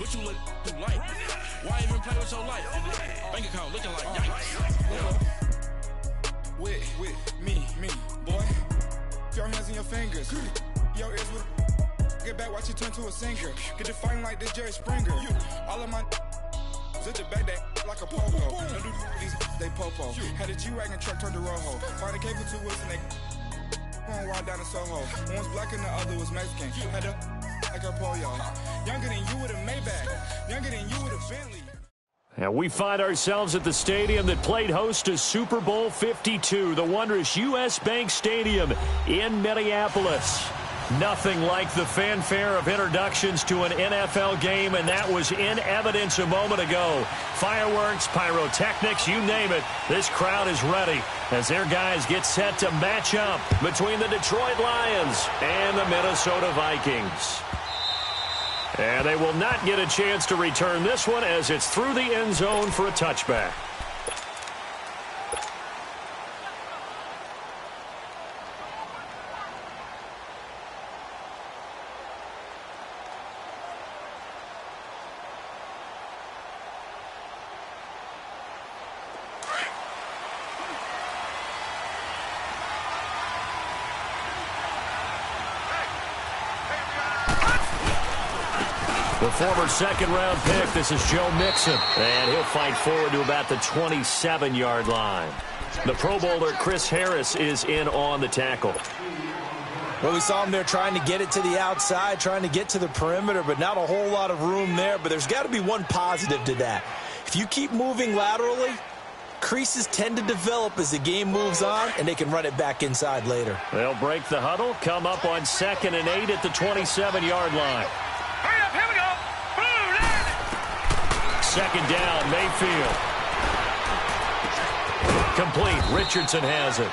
What you look like? Why even play with your life? Bank account looking like yikes. With me, boy. Your hands in your fingers. Your ears with. Get back, watch you turn to a singer. Get to fighting like this Jerry Springer. All of my zip the back that like a pogo. Don't do these they popo. Had a G-Wagon truck turned to Rojo. Find a cable 2 wheels and they going wild down in Soho. One was black and the other was Mexican. Had a like a pollo. Younger than you with a Maybach. Younger than you with a Bentley. And we find ourselves at the stadium that played host to Super Bowl 52, the wondrous U.S. Bank Stadium in Minneapolis. Nothing like the fanfare of introductions to an NFL game, and that was in evidence a moment ago. Fireworks, pyrotechnics, you name it. This crowd is ready as their guys get set to match up between the Detroit Lions and the Minnesota Vikings. And they will not get a chance to return this one as it's through the end zone for a touchback. The former second-round pick, this is Joe Mixon, and he'll fight forward to about the 27-yard line. The Pro Bowler Chris Harris is in on the tackle. Well, we saw him there trying to get it to the outside, trying to get to the perimeter, but not a whole lot of room there. But there's got to be one positive to that. If you keep moving laterally, creases tend to develop as the game moves on, and they can run it back inside later. They'll break the huddle, come up on 2nd and 8 at the 27-yard line. Hurry up, here we go. Second down, Mayfield. Complete. Richardson has it.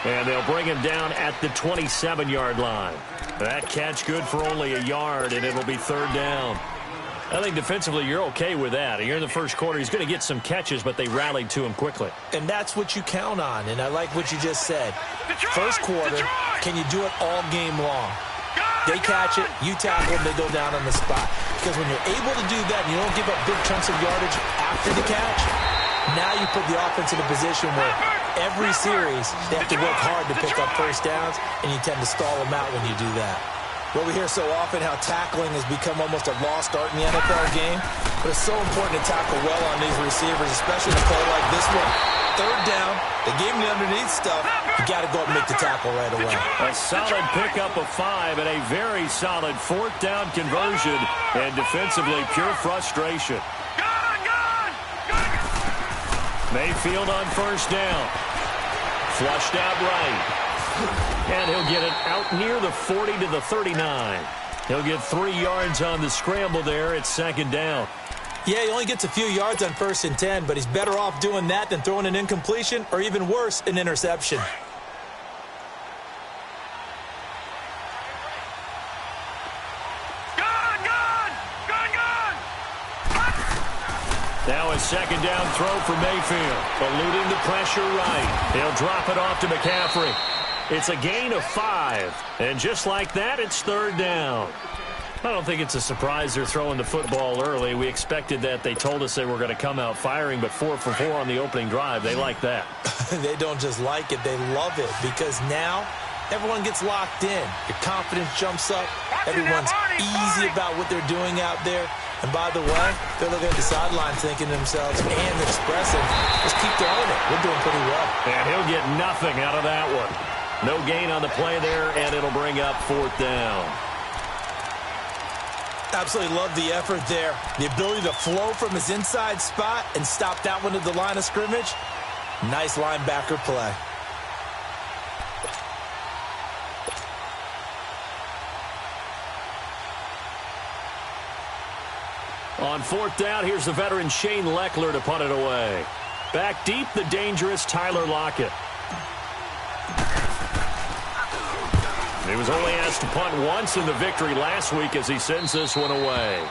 And they'll bring him down at the 27-yard line. That catch good for only a yard, and it'll be 3rd down. I think defensively you're okay with that. You're in the first quarter. He's going to get some catches, but they rallied to him quickly. And that's what you count on, and I like what you just said. First quarter, can you do it all game long? They catch it, you tackle them, they go down on the spot. Because when you're able to do that and you don't give up big chunks of yardage after the catch, now you put the offense in a position where every series they have to work hard to pick up first downs, and you tend to stall them out when you do that. Well, we hear so often how tackling has become almost a lost art in the NFL game, but it's so important to tackle well on these receivers, especially in a play like this one. 3rd down, they gave him the underneath stuff. You got to go up and make the tackle right away. A solid pickup of 5 and a very solid 4th down conversion, and defensively pure frustration. Mayfield on 1st down. Flushed out right. And he'll get it out near the 40 to the 39. He'll get 3 yards on the scramble there. It's 2nd down. Yeah, he only gets a few yards on 1st and 10, but he's better off doing that than throwing an incompletion or even worse, an interception. Now a 2nd down throw for Mayfield. Eluding the pressure right. He'll drop it off to McCaffrey. It's a gain of 5. And just like that, it's 3rd down. I don't think it's a surprise they're throwing the football early. We expected that. They told us they were going to come out firing, but 4 for 4 on the opening drive. They like that. They don't just like it, they love it, because now everyone gets locked in. Your confidence jumps up. Everyone's easy about what they're doing out there. And by the way, they're looking at the sideline thinking to themselves and expressing, just keep throwing it. We're doing pretty well. And he'll get nothing out of that one. No gain on the play there, and it'll bring up 4th down. Absolutely love the effort there. The ability to flow from his inside spot and stop that one at the line of scrimmage. Nice linebacker play. On 4th down, here's the veteran Shane Leckler to punt it away. Back deep, the dangerous Tyler Lockett. He was only asked to punt once in the victory last week as he sends this one away.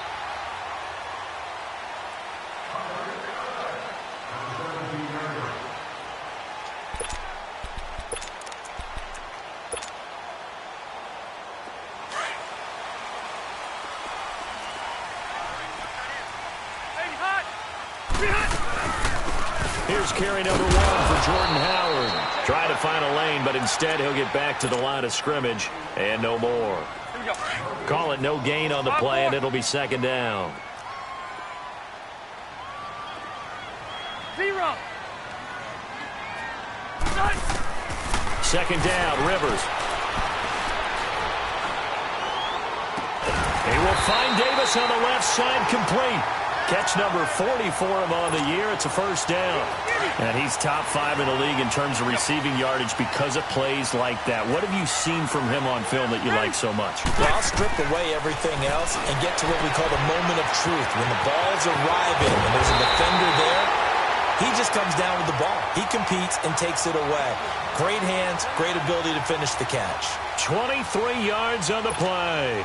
Here's carry number 1 for Jordan Howard. Trying to find a lane, but instead he'll get back to the line of scrimmage and no more. Call it no gain on the play, and it'll be second down. 0. Second down, Rivers. He will find Davis on the left side, complete. Catch number 40 for him on the year. It's a first down. And he's top 5 in the league in terms of receiving yardage because of plays like that. What have you seen from him on film that you like so much? Well, I'll strip away everything else and get to what we call the moment of truth. When the ball's arriving and there's a defender there, he just comes down with the ball. He competes and takes it away. Great hands, great ability to finish the catch. 23 yards on the play.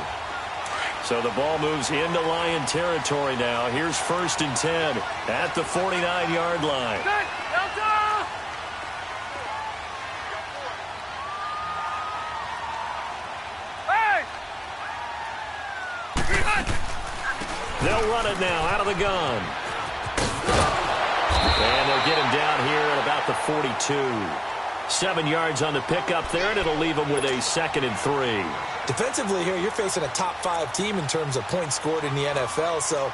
So the ball moves into Lion territory now. Here's 1st and 10 at the 49-yard line. They'll run it now out of the gun. And they'll get him down here at about the 42. 7 yards on the pickup there, and it'll leave them with a 2nd and 3. Defensively here, you're facing a top 5 team in terms of points scored in the NFL. So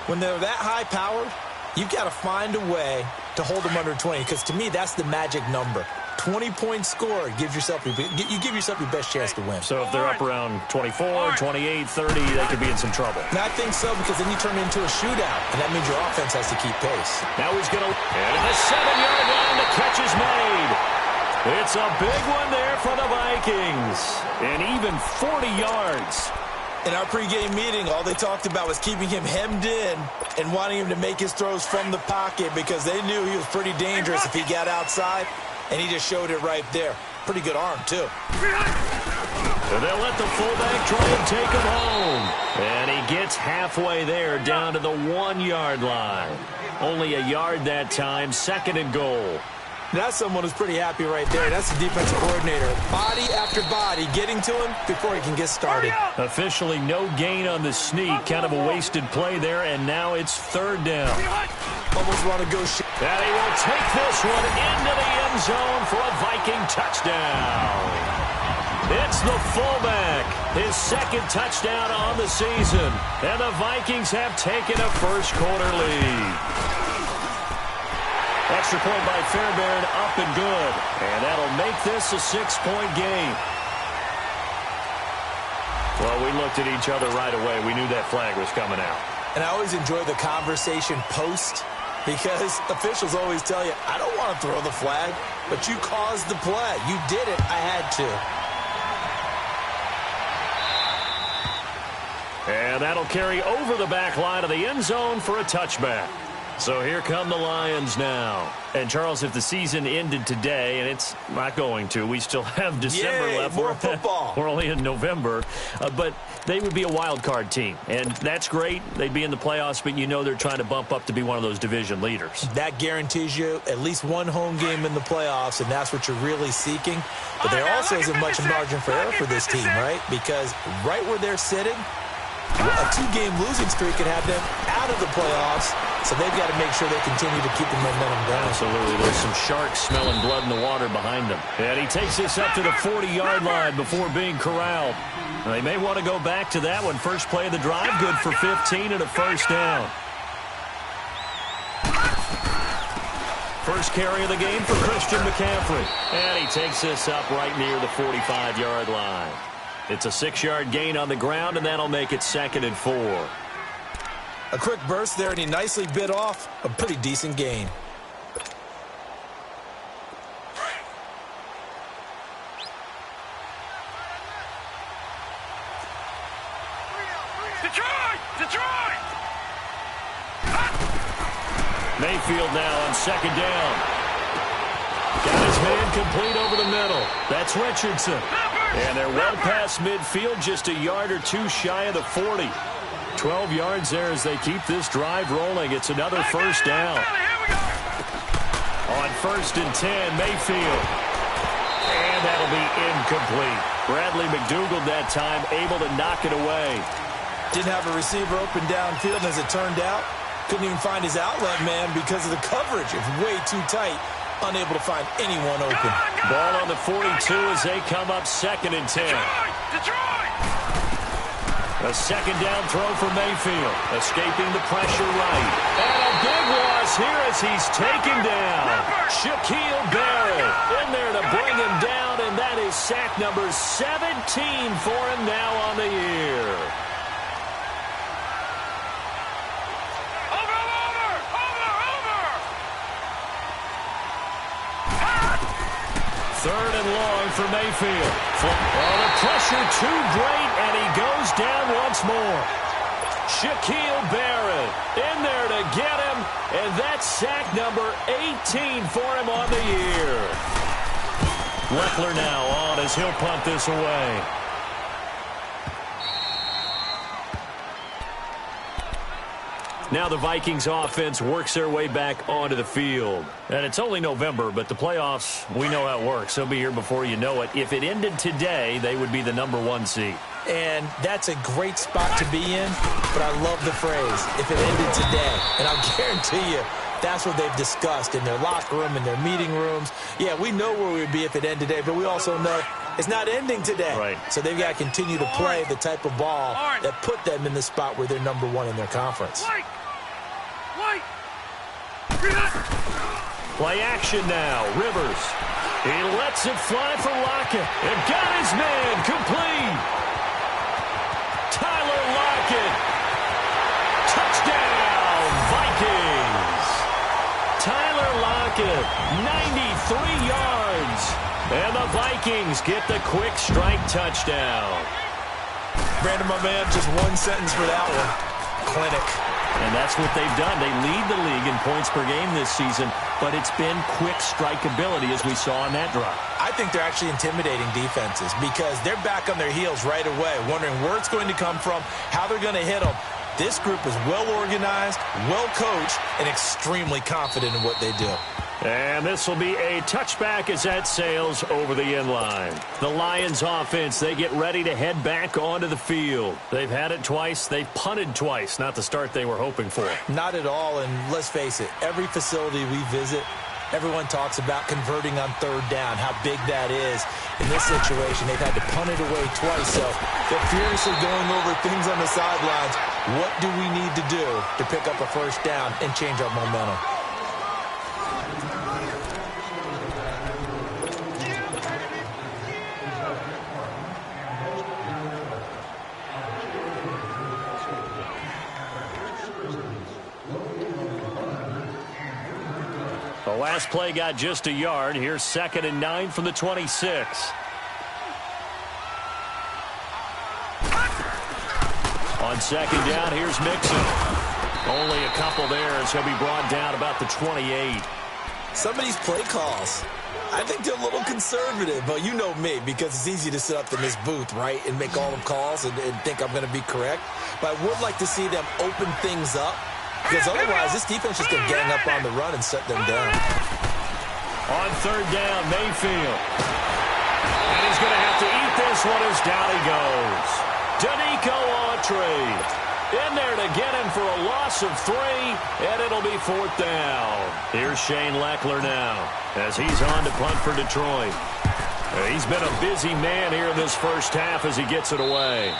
when they're that high-powered, you've got to find a way to hold them under 20. Because to me, that's the magic number. 20 points scored gives yourself you give yourself your best chance to win. So if they're up around 24, 28, 30, they could be in some trouble. And I think so, because then you turn it into a shootout, and that means your offense has to keep pace. Now he's going to, and the 7-yard line, the catch is made. It's a big one there for the Vikings. And even 40 yards. In our pregame meeting, all they talked about was keeping him hemmed in and wanting him to make his throws from the pocket because they knew he was pretty dangerous if he got outside, and he just showed it right there. Pretty good arm, too. And they'll let the fullback try and take him home. And he gets halfway there down to the 1-yard line. Only a yard that time, 2nd and goal. That's someone who's pretty happy right there. That's the defensive coordinator. Body after body getting to him before he can get started. Officially no gain on the sneak. Kind of a wasted play there, and now it's 3rd down. Almost want to go shit. And he will take this one into the end zone for a Viking touchdown. It's the fullback. His 2nd touchdown on the season. And the Vikings have taken a first-quarter lead. Extra point by Fairbairn, up and good. And that'll make this a 6-point game. Well, we looked at each other right away. We knew that flag was coming out. And I always enjoy the conversation post, because officials always tell you, I don't want to throw the flag, but you caused the play. You did it. I had to. And that'll carry over the back line of the end zone for a touchback. So here come the Lions now. And, Charles, if the season ended today, and it's not going to, we still have December left. More football. We're only in November. But they would be a wild card team. And that's great. They'd be in the playoffs, but you know they're trying to bump up to be one of those division leaders. That guarantees you at least one home game in the playoffs, and that's what you're really seeking. But there also isn't much margin for error for this team, right? Because right where they're sitting, a 2-game losing streak could have them out of the playoffs, so they've got to make sure they continue to keep the momentum going. Absolutely. There's some sharks smelling blood in the water behind them. And he takes this up to the 40-yard line before being corralled. They may want to go back to that one. First play of the drive, good for 15 and a first down. First carry of the game for Christian McCaffrey. And he takes this up right near the 45-yard line. It's a 6-yard gain on the ground, and that'll make it 2nd and 4. A quick burst there, and he nicely bit off a pretty decent gain. Detroit! Mayfield now on 2nd down. Got his man complete over the middle. That's Richardson. And they're well past midfield, just a yard or two shy of the 40. 12 yards there as they keep this drive rolling. It's another first down. On 1st and 10, Mayfield. And that'll be incomplete. Bradley McDougald that time able to knock it away. Didn't have a receiver open downfield, and as it turned out, Couldn't even find his outlet man because of the coverage. It's way too tight. Unable to find anyone open. Ball on the 42 as they come up 2nd and 10. Detroit! A 2nd down throw for Mayfield. Escaping the pressure right. And a big loss here as he's taken down. Shaquille Barrett in there to bring him down, and that is sack number 17 for him now on the year. Third and long for Mayfield. Oh, the pressure too great, and he goes down once more. Shaquille Barrett in there to get him, and that's sack number 18 for him on the year. Leckler now on as he'll punt this away. Now the Vikings offense works their way back onto the field. And it's only November, but the playoffs, we know how it works. They'll be here before you know it. If it ended today, they would be the #1 seed. And that's a great spot to be in, but I love the phrase, if it ended today. And I'll guarantee you, that's what they've discussed in their locker room, in their meeting rooms. Yeah, we know where we'd be if it ended today, but we also know it's not ending today. Right. So they've got to continue to play the type of ball that put them in the spot where they're #1 in their conference. Play action now. Rivers. He lets it fly for Lockett. And got his man complete. Tyler Lockett. Touchdown, Vikings. Tyler Lockett, 93 yards. And the Vikings get the quick strike touchdown. Brandon, my man, just one sentence for that one. Clinic. And that's what they've done. They lead the league in points per game this season, but it's been quick strike ability as we saw on that drive. I think they're actually intimidating defenses because they're back on their heels right away, wondering where it's going to come from, how they're going to hit them. This group is well organized, well coached, and extremely confident in what they do. And this will be a touchback as that sails over the end line. The Lions offense, they get ready to head back onto the field. They've had it twice. They've punted twice. Not the start they were hoping for. Not at all, and let's face it, every facility we visit, everyone talks about converting on 3rd down, how big that is. In this situation, they've had to punt it away twice, so they're furiously going over things on the sidelines. What do we need to do to pick up a 1st down and change our momentum? The last play got just a yard. Here's 2nd and 9 from the 26. On 2nd down, here's Mixon. Only a couple there as he'll be brought down about the 28. Some of these play calls, I think they're a little conservative, but you know me, because it's easy to sit up in this booth, right, and make all the calls and think I'm going to be correct. But I would like to see them open things up, because otherwise this defense is going to gang up on the run and shut them down. On 3rd down, Mayfield. And he's going to have to eat this one as down he goes. Danico Autry in there to get him for a loss of 3, and it'll be 4th down. Here's Shane Leckler now as he's on to punt for Detroit. He's been a busy man here in this first half as he gets it away.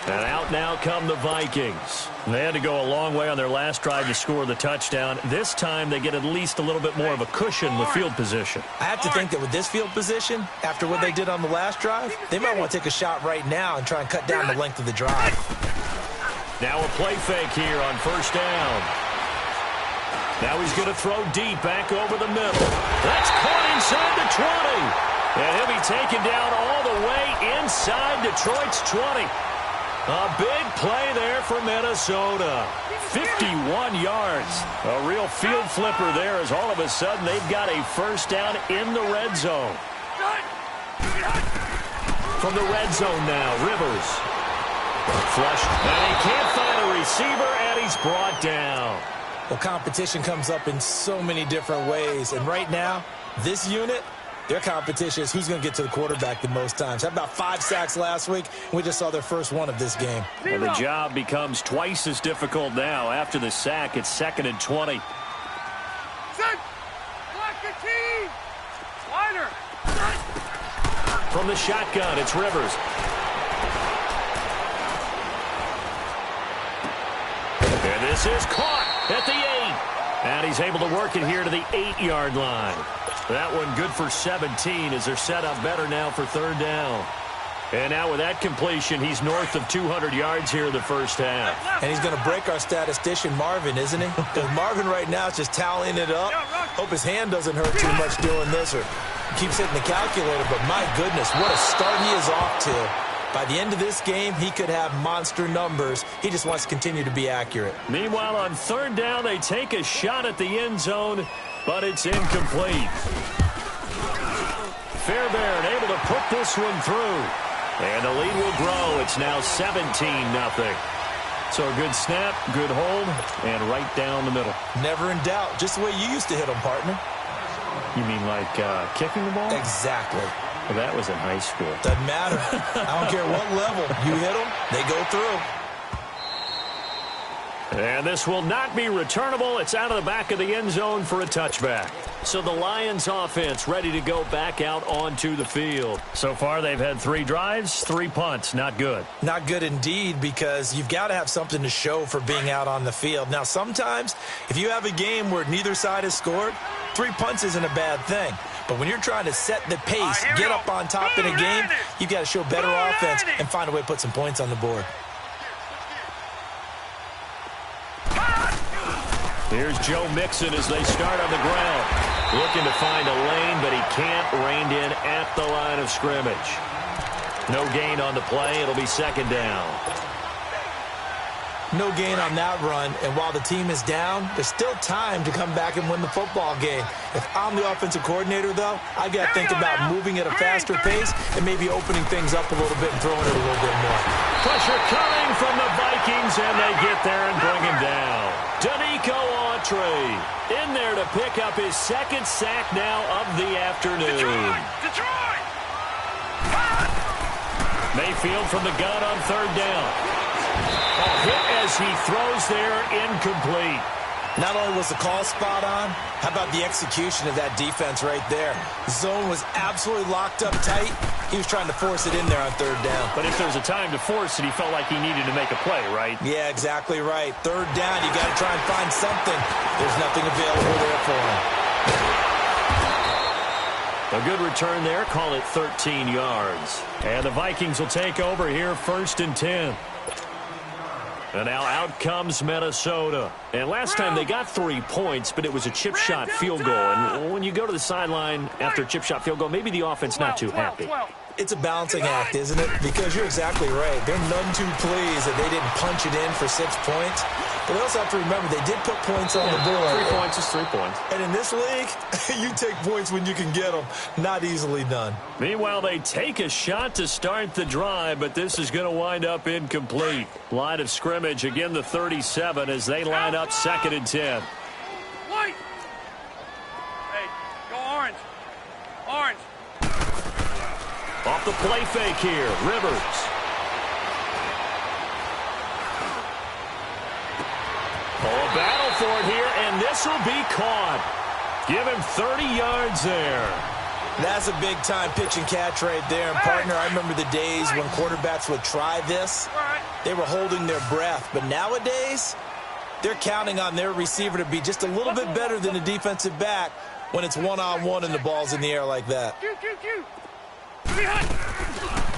And out now come the Vikings. They had to go a long way on their last drive to score the touchdown. This time they get at least a little bit more of a cushion with field position. I have to think that with this field position, after what they did on the last drive, they might want to take a shot right now and try and cut down the length of the drive. Now a play fake here on 1st down. Now he's going to throw deep back over the middle. That's caught inside the 20. And he'll be taken down all the way inside Detroit's 20. A big play there for Minnesota. 51 yards. A real field flipper there as all of a sudden they've got a 1st down in the red zone. From the red zone now, Rivers. Flush. And he can't find a receiver, and he's brought down. Well, competition comes up in so many different ways. And right now, this unit, Their competition is who's going to get to the quarterback the most times. How about 5 sacks last week? We just saw their first one of this game. And the job becomes twice as difficult now. After the sack, it's 2nd and 20. Set! Block the team! Slider! From the shotgun, it's Rivers. And this is caught at the 8. And he's able to work it here to the 8-yard line. That one good for 17 as they're set up better now for 3rd down. And now with that completion, he's north of 200 yards here in the first half. And he's going to break our statistician Marvin, isn't he? Because Marvin right now is just tallying it up. Hope his hand doesn't hurt too much doing this or keeps hitting the calculator. But my goodness, what a start he is off to. By the end of this game, he could have monster numbers. He just wants to continue to be accurate. Meanwhile, on 3rd down, they take a shot at the end zone, but it's incomplete. Fairbairn able to put this one through. And the lead will grow. It's now 17-0. So a good snap, good hold, and right down the middle. Never in doubt. Just the way you used to hit them, partner. You mean like kicking the ball? Exactly. Well, that was in high school. Doesn't matter. I don't care what level. You hit them, they go through. And this will not be returnable. It's out of the back of the end zone for a touchback. So the Lions offense ready to go back out onto the field. So far they've had 3 drives, 3 punts. Not good. Not good indeed, because you've got to have something to show for being out on the field. Now sometimes if you have a game where neither side has scored, 3 punts isn't a bad thing. But when you're trying to set the pace, get up on top in a game, you've got to show better offense and find a way to put some points on the board. Here's Joe Mixon as they start on the ground. Looking to find a lane, but he can't. Reined in at the line of scrimmage. No gain on the play. It'll be 2nd down. No gain on that run, and while the team is down, there's still time to come back and win the football game. If I'm the offensive coordinator, though, I've got to think about moving at a faster pace and maybe opening things up a little bit and throwing it a little bit more. Pressure coming from the Vikings, and they get there and bring him down. Danico Autry in there to pick up his 2nd sack now of the afternoon. Detroit! Mayfield from the gun on 3rd down. A hit as he throws there, incomplete. Not only was the call spot on, how about the execution of that defense right there? Zone was absolutely locked up tight. He was trying to force it in there on 3rd down. But if there was a time to force it, he felt like he needed to make a play, right? Yeah, exactly right. 3rd down, you got to try and find something. There's nothing available there for him. A good return there. Call it 13 yards. And the Vikings will take over here 1st and 10. And now out comes Minnesota. And last time they got 3 points, but it was a chip shot field goal. And when you go to the sideline after a chip shot field goal, maybe the offense not too happy. It's a balancing act, isn't it? Because you're exactly right. They're none too pleased that they didn't punch it in for 6 points. But they also have to remember they did put points on the board. 3 points is 3 points. And in this league, you take points when you can get them. Not easily done. Meanwhile, they take a shot to start the drive, but this is going to wind up incomplete. Line of scrimmage, again the 37 as they line up 2nd and 10. White! Hey, go orange. Orange. Off the play fake here, Rivers. Oh, a battle for it here, and this will be caught. Give him 30 yards there. That's a big-time pitch and catch right there. And, partner, I remember the days when quarterbacks would try this. They were holding their breath. But nowadays, they're counting on their receiver to be just a little bit better than the defensive back when it's one-on-one and the ball's in the air like that.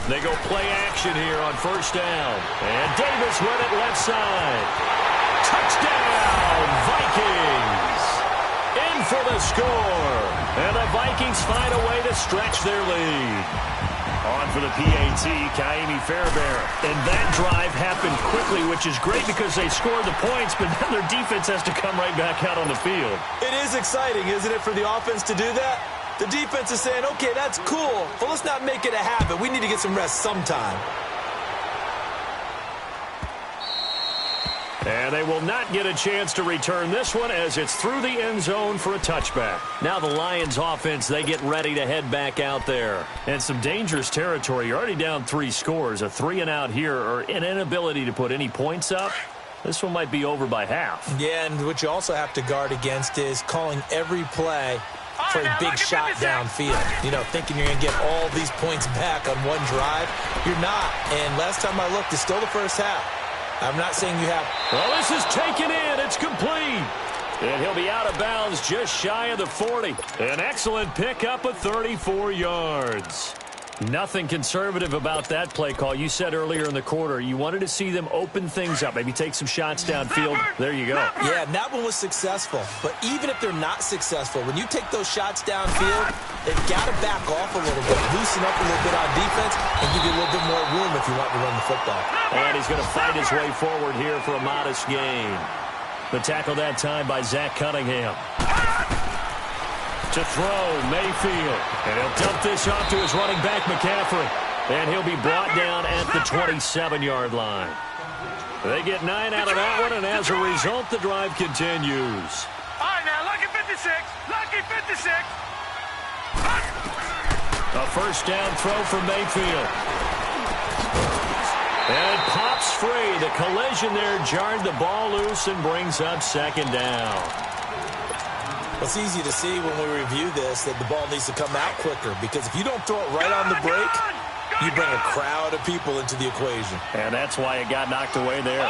They go play action here on 1st down. And Davis with it left side. Touchdown, Vikings. In for the score. And the Vikings find a way to stretch their lead. On for the PAT, Keoni555. And that drive happened quickly, which is great because they scored the points, but then their defense has to come right back out on the field. It is exciting, isn't it, for the offense to do that? The defense is saying, okay, that's cool, but let's not make it a habit. We need to get some rest sometime. And they will not get a chance to return this one as it's through the end zone for a touchback. Now the Lions offense, they get ready to head back out there. And some dangerous territory. You're already down 3 scores. A 3-and-out here or an inability to put any points up. This one might be over by half. Yeah, and what you also have to guard against is calling every play for a big shot downfield. You know, thinking you're going to get all these points back on one drive. You're not. And last time I looked, it's still the first half. I'm not saying you have. Well, this is taken in. It's complete. And he'll be out of bounds just shy of the 40. An excellent pickup of 34 yards. Nothing conservative about that play call. You said earlier in the quarter you wanted to see them open things up, maybe take some shots downfield. There you go. Yeah, and that one was successful. But even if they're not successful, when you take those shots downfield, they've got to back off a little bit, loosen up a little bit on defense, and give you a little bit more room if you want to run the football. And he's going to fight his way forward here for a modest gain. The tackle that time by Zach Cunningham. To throw, Mayfield. And he'll dump this off to his running back, McCaffrey. And he'll be brought down at the 27-yard line. They get 9 out of that one, and as a result, the drive continues. All right, now, lucky 56. Lucky 56. A first down throw for Mayfield. And it pops free. The collision there jarred the ball loose and brings up second down. It's easy to see when we review this that the ball needs to come out quicker, because if you don't throw it right on the break, you bring a crowd of people into the equation. And that's why it got knocked away there.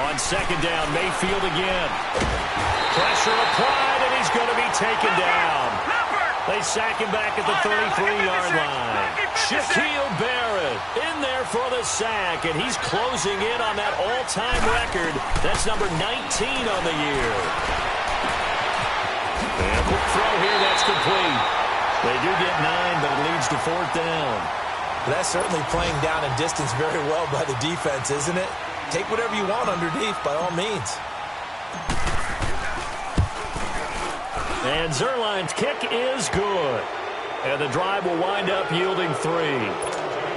On second down, Mayfield again. Pressure applied, and he's going to be taken down. They sack him back at the 33-yard line. Shaquille Barrett in there for the sack, and he's closing in on that all-time record. That's number 19 on the year. And quick throw here, that's complete. They do get 9, but it leads to 4th down. That's certainly playing down in distance very well by the defense, isn't it? Take whatever you want underneath, by all means. And Zerline's kick is good. And the drive will wind up yielding 3.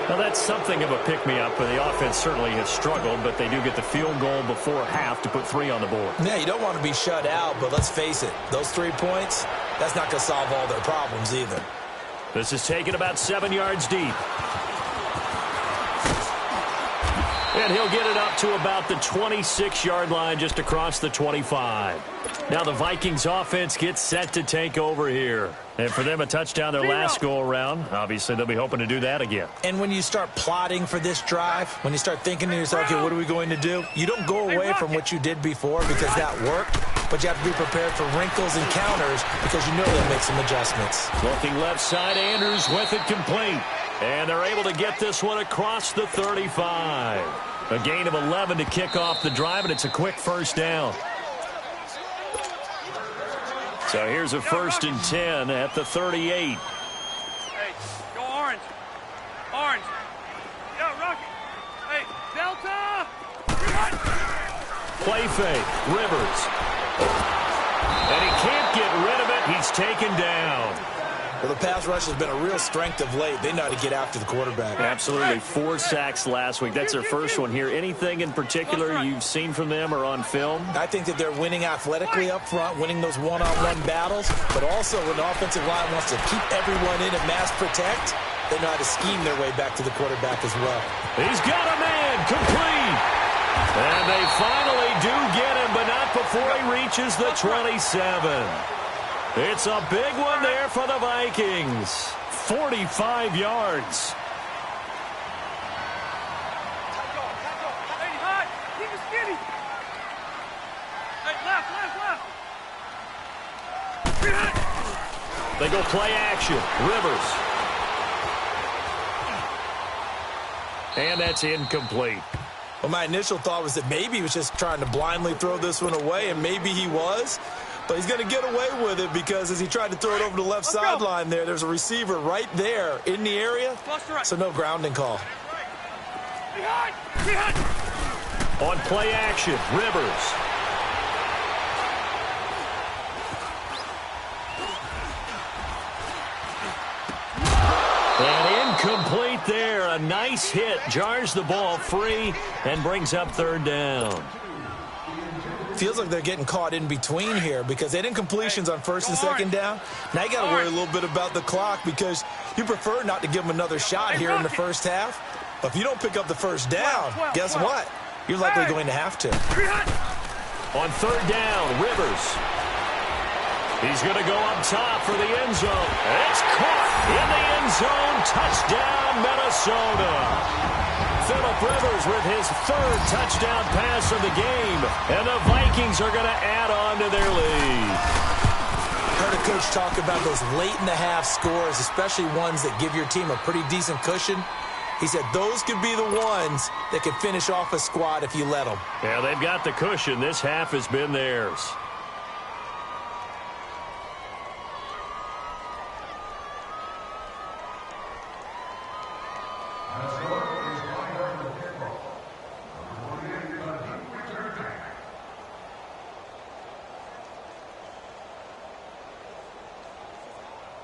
Now, that's something of a pick-me-up, and the offense certainly has struggled, but they do get the field goal before half to put 3 on the board. Yeah, you don't want to be shut out, but let's face it, those 3 points, that's not going to solve all their problems either. This is taken about 7 yards deep. And he'll get it up to about the 26-yard line, just across the 25. Now the Vikings offense gets set to take over here. And for them, a touchdown their last go-around. Obviously, they'll be hoping to do that again. And when you start plotting for this drive, when you start thinking to yourself, okay, what are we going to do? You don't go away from what you did before because that worked. But you have to be prepared for wrinkles and counters because you know they'll make some adjustments. Looking left side, Andrews with it complete. And they're able to get this one across the 35. A gain of 11 to kick off the drive, and it's a quick first down. So here's a 1st and 10 at the 38. Hey, go orange. Orange. Yo, Rocky. Hey, Delta. Play fake. Rivers. And he can't get rid of it. He's taken down. Well, the pass rush has been a real strength of late. They know how to get after the quarterback. Absolutely. 4 sacks last week. That's their first one here. Anything in particular you've seen from them or on film? I think that they're winning athletically up front, winning those one-on-one battles, but also when the offensive line wants to keep everyone in and mass protect, they know how to scheme their way back to the quarterback as well. He's got a man. Complete. And they finally do get him, but not before he reaches the 27. It's a big one there for the Vikings. 45 yards. Hey, hot. Keep it skinny. Hey, left. They go play action. Rivers. And that's incomplete. Well, my initial thought was that maybe he was just trying to blindly throw this one away, and maybe he was. But he's going to get away with it because as he tried to throw it over the left sideline there's a receiver right there in the area. So no grounding call. On play action, Rivers. And incomplete right there. A nice hit. Jars the ball free and brings up third down. Feels like they're getting caught in between here because they didn't completions on first and second down. Now you got to worry a little bit about the clock because you prefer not to give them another shot here in the first half. But if you don't pick up the first down, guess what? You're likely going to have to. On third down, Rivers. He's going to go up top for the end zone. It's caught in the end zone. Touchdown, Minnesota. Phillip Rivers with his third touchdown pass of the game. And the Vikings are going to add on to their lead. Heard a coach talk about those late-in-the-half scores, especially ones that give your team a pretty decent cushion. He said those could be the ones that could finish off a squad if you let them. Yeah, they've got the cushion. This half has been theirs.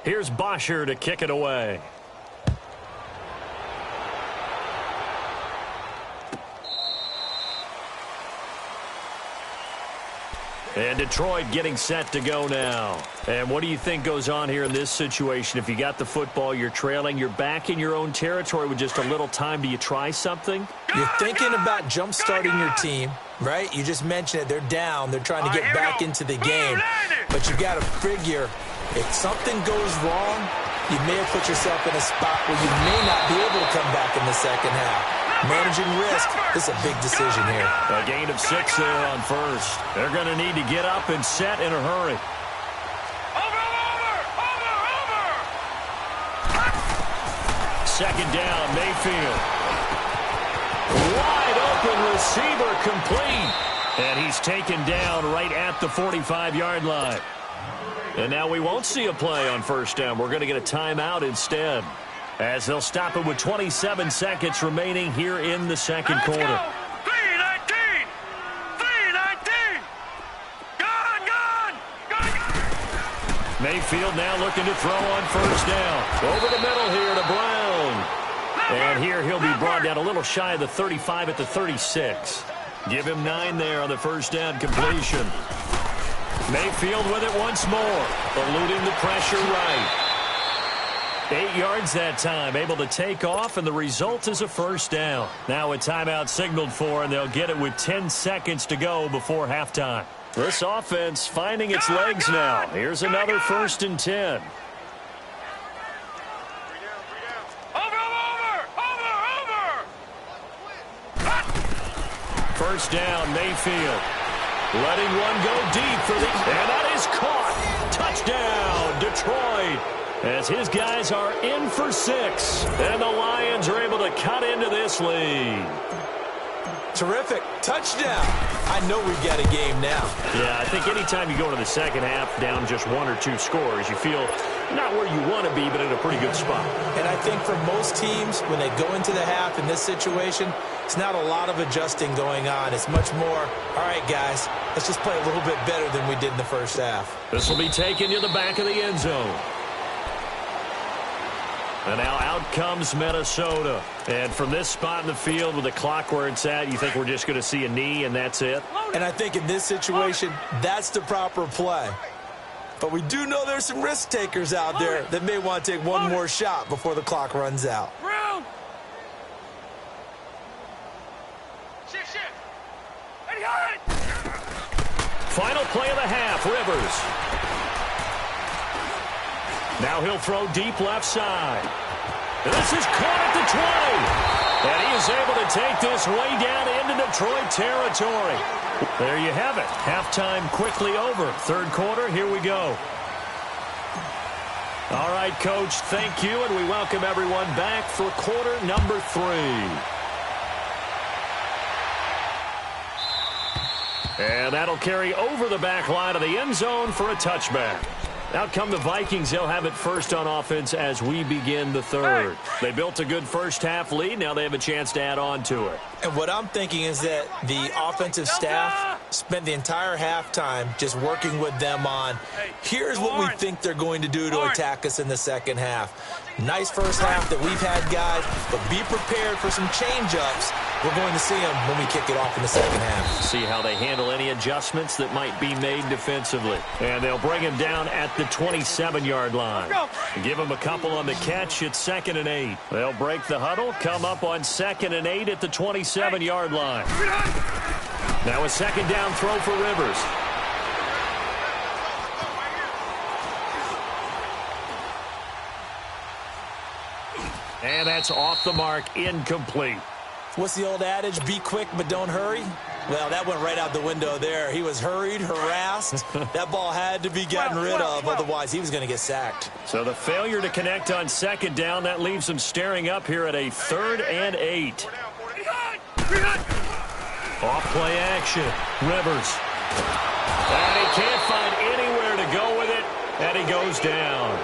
Here's Bosher to kick it away. And Detroit getting set to go now. And what do you think goes on here in this situation? If you got the football, you're trailing, you're back in your own territory with just a little time. Do you try something? You're thinking about jump-starting your team, right? You just mentioned it. They're down. They're trying to get back into the game. But you got to figure if something goes wrong, you may have put yourself in a spot where you may not be able to come back in the second half. Managing risk, this is a big decision here. A gain of 6 there on first. They're going to need to get up and set in a hurry. Second down, Mayfield. Wide open receiver complete. And he's taken down right at the 45-yard line. And now we won't see a play on first down. We're going to get a timeout instead, as they'll stop it with 27 seconds remaining here in the second quarter. 3:19. 3:19. Gone. Mayfield now looking to throw on first down. Over the middle here to Brown. And here he'll be brought down a little shy of the 35 at the 36. Give him 9 there on the first down completion. Mayfield with it once more, eluding the pressure right. 8 yards that time, able to take off, and the result is a first down. Now a timeout signaled for, and they'll get it with 10 seconds to go before halftime. This offense finding its legs now. Here's another 1st and 10. First down, Mayfield. Letting one go deep for the... And that is caught. Touchdown, Detroit. As his guys are in for 6. And the Lions are able to cut into this lead. Terrific. Touchdown. I know we've got a game now. Yeah, I think anytime you go into the second half down just 1 or 2 scores, you feel not where you want to be, but in a pretty good spot. And I think for most teams, when they go into the half in this situation, it's not a lot of adjusting going on. It's much more, all right, guys, let's just play a little bit better than we did in the first half. This will be taken to the back of the end zone. And now out comes Minnesota. And from this spot in the field with the clock where it's at, you think we're just going to see a knee and that's it? And I think in this situation, that's the proper play. But we do know there's some risk takers out there that may want to take one more shot before the clock runs out. Final play of the half, Rivers. Now he'll throw deep left side. And this is caught at the 20. And he is able to take this way down into Detroit territory. There you have it. Halftime quickly over. Third quarter, here we go. All right, Coach, thank you, and we welcome everyone back for quarter number 3. And that'll carry over the back line of the end zone for a touchback. Out come the Vikings. They'll have it first on offense as we begin the third. They built a good first half lead. Now they have a chance to add on to it. And what I'm thinking is that the offensive staff spent the entire halftime just working with them on, here's what we think they're going to do to attack us in the second half. Nice first half that we've had, guys, but be prepared for some change-ups. We're going to see them when we kick it off in the second half. See how they handle any adjustments that might be made defensively. And they'll bring him down at the 27-yard line. Give him a couple on the catch. It's 2nd and 8. They'll break the huddle, come up on 2nd and 8 at the 27-yard line. Now a second down throw for Rivers. And that's off the mark, incomplete. What's the old adage? Be quick, but don't hurry. Well, that went right out the window there. He was hurried, harassed. That ball had to be gotten rid of, otherwise he was going to get sacked. So the failure to connect on second down, that leaves him staring up here at a 3rd and 8. Off play action. Rivers. And he can't find anywhere to go with it, and he goes down.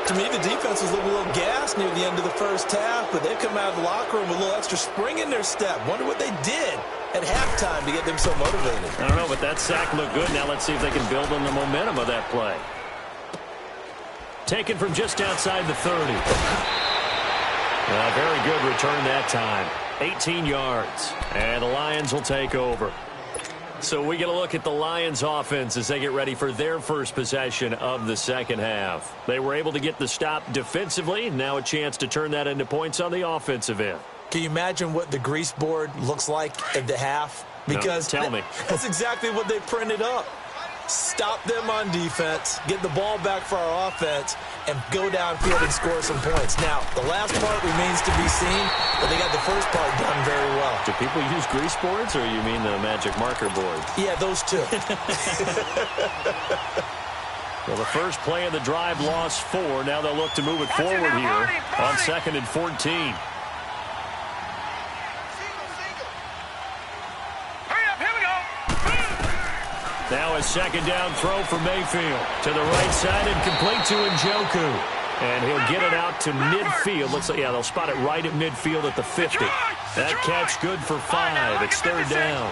To me, the defense was looking a little gassed near the end of the first half, but they've come out of the locker room with a little extra spring in their step. Wonder what they did at halftime to get them so motivated. I don't know, but that sack looked good. Now let's see if they can build on the momentum of that play. Taken from just outside the 30. Very good return that time. 18 yards. And the Lions will take over. So we get a look at the Lions offense as they get ready for their first possession of the second half. They were able to get the stop defensively. Now a chance to turn that into points on the offensive end. Can you imagine what the grease board looks like at the half? Because no, tell me. That's exactly what they printed up. Stop them on defense, get the ball back for our offense, and go downfield and score some points. Now, the last part remains to be seen, but they got the first part done very well. Do people use grease boards, or you mean the magic marker board? Yeah, those two. Well, the first play of the drive lost 4. Now they'll look to move it forward here on 2nd and 14. Now a second down throw for Mayfield. To the right side and complete to Njoku. And he'll get it out to midfield. Looks like, yeah, they'll spot it right at midfield at the 50. That catch good for 5. It's 3rd down.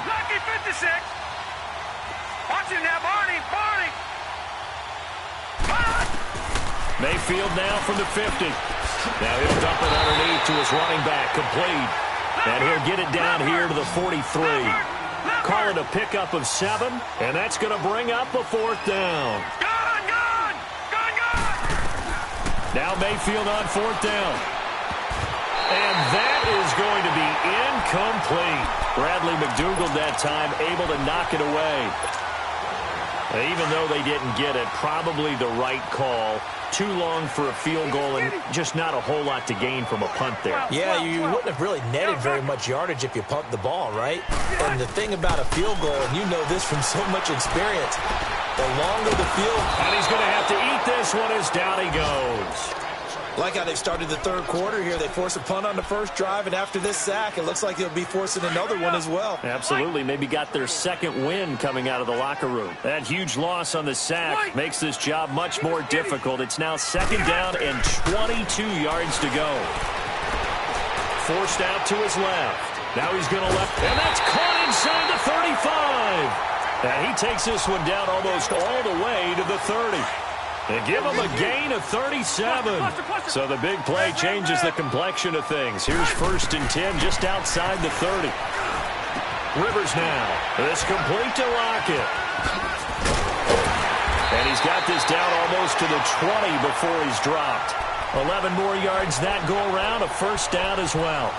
Mayfield now from the 50. Now he'll dump it underneath to his running back. Complete. And he'll get it down here to the 43. Call it a pickup of 7, and that's going to bring up a 4th down. Now Mayfield on 4th down. And that is going to be incomplete. Bradley McDougald that time able to knock it away. Even though they didn't get it, probably the right call. Too long for a field goal and just not a whole lot to gain from a punt there. Yeah, you wouldn't have really netted very much yardage if you pumped the ball, right? And the thing about a field goal, and you know this from so much experience, the longer the field... And he's going to have to eat this one as down he goes. Like how they started the third quarter here. They force a punt on the first drive, and after this sack, it looks like they'll be forcing another one as well. Absolutely. Maybe got their second win coming out of the locker room. That huge loss on the sack makes this job much more difficult. It's now 2nd down and 22 yards to go. Forced out to his left. Now he's going to left, and that's caught inside the 35. And he takes this one down almost all the way to the 30. They give him a gain of 37. So the big play changes the complexion of things. Here's 1st and 10 just outside the 30. Rivers now. This complete to Lockett. And he's got this down almost to the 20 before he's dropped. 11 more yards that go around. A 1st down as well.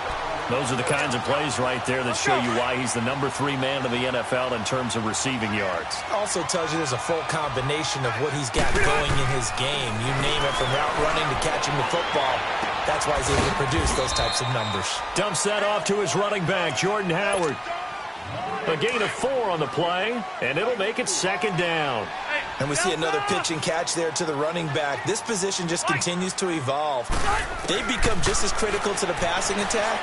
Those are the kinds of plays right there that show you why he's the number 3 man in the NFL in terms of receiving yards. Also tells you there's a full combination of what he's got going in his game. You name it, from route running to catching the football. That's why he's able to produce those types of numbers. Dumps that off to his running back, Jordan Howard. A gain of 4 on the play, and it'll make it 2nd down. And we see another pitch and catch there to the running back. This position just continues to evolve. They've become just as critical to the passing attack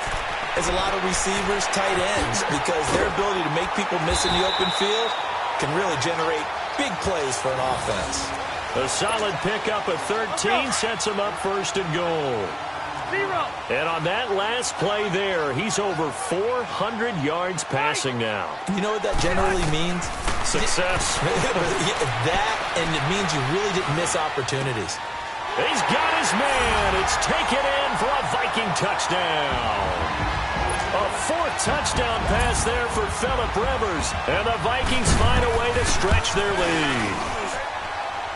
as a lot of receivers, tight ends, because their ability to make people miss in the open field can really generate big plays for an offense. A solid pickup of 13 sets him up 1st and goal. And on that last play there, he's over 400 yards passing now. You know what that generally means? Success. That, and it means you really didn't miss opportunities. He's got his man. It's taken in for a Viking touchdown. A fourth touchdown pass there for Phillip Rivers. And the Vikings find a way to stretch their lead.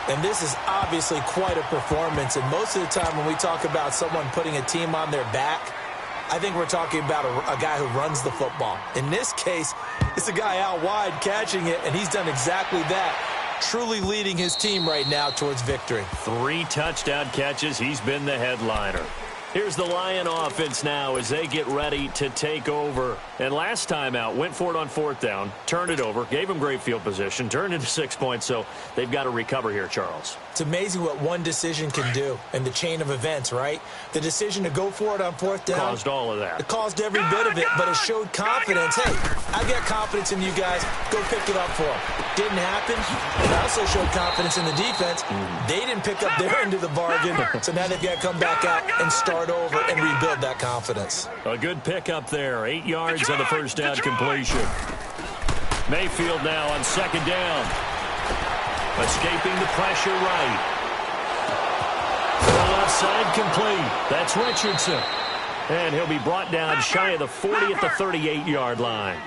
And this is obviously quite a performance. And most of the time when we talk about someone putting a team on their back, I think we're talking about a guy who runs the football. In this case, it's a guy out wide catching it, and he's done exactly that, truly leading his team right now towards victory. 3 touchdown catches. He's been the headliner. Here's the Lion offense now as they get ready to take over. And last time out, went for it on 4th down, turned it over, gave him great field position, turned into 6 points, so they've got to recover here, Charles. It's amazing what one decision can do in the chain of events, right? The decision to go for it on 4th down. Caused all of that. It caused every bit of it, but it showed confidence. Hey, I've got confidence in you guys. Go pick it up for them. Didn't happen. It also showed confidence in the defense. They didn't pick up their end of the bargain, so now they've got to come back out and start over and rebuild that confidence. A good pickup there. 8 yards on the first down completion. Mayfield now on 2nd down. Escaping the pressure right. To the left side complete. That's Richardson. And he'll be brought down shy of the 40 at the 38-yard line.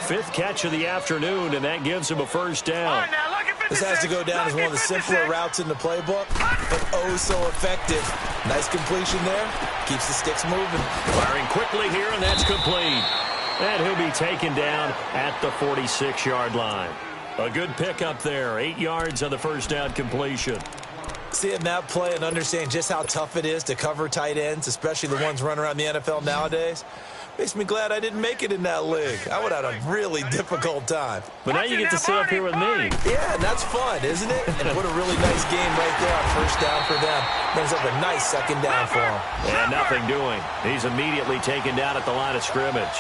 5th catch of the afternoon, and that gives him a first down. This has to go down as one of the simpler routes in the playbook, but oh so effective. Nice completion there. Keeps the sticks moving. Firing quickly here, and that's complete. And he'll be taken down at the 46-yard line. A good pickup there. 8 yards on the first down completion. Seeing that play and understand just how tough it is to cover tight ends, especially the ones running around the NFL nowadays, makes me glad I didn't make it in that league. I would have had a really difficult time. But now you get to sit up here with me. Yeah, and that's fun, isn't it? And what a really nice game right there on first down for them. Brings up a nice 2nd down for them. And nothing doing. He's immediately taken down at the line of scrimmage.